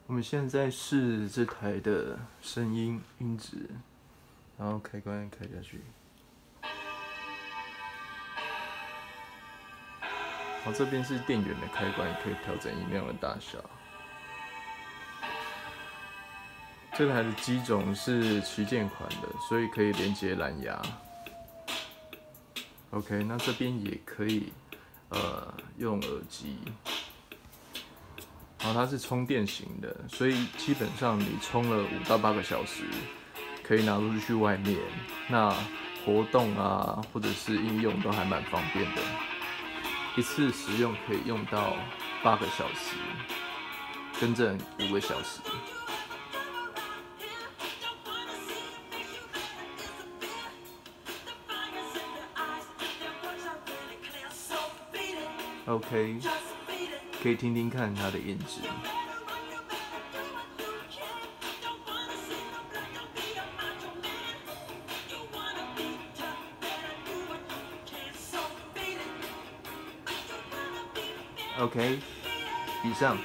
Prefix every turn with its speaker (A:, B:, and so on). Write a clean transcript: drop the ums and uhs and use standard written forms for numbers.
A: 我们现在在试这台的声音音质，然后开关开下去。好，这边是电源的开关，也可以调整音量的大小。这台的机种是旗舰款的，所以可以连接蓝牙。OK， 那这边也可以用耳机。然后它是充电型的，所以基本上你充了5到8个小时，可以拿出去外面，那活动啊或者是应用都还蛮方便的。一次使用可以用到8个小时，更正5个小时。OK， 可以听听看它的音质。OK， 以上。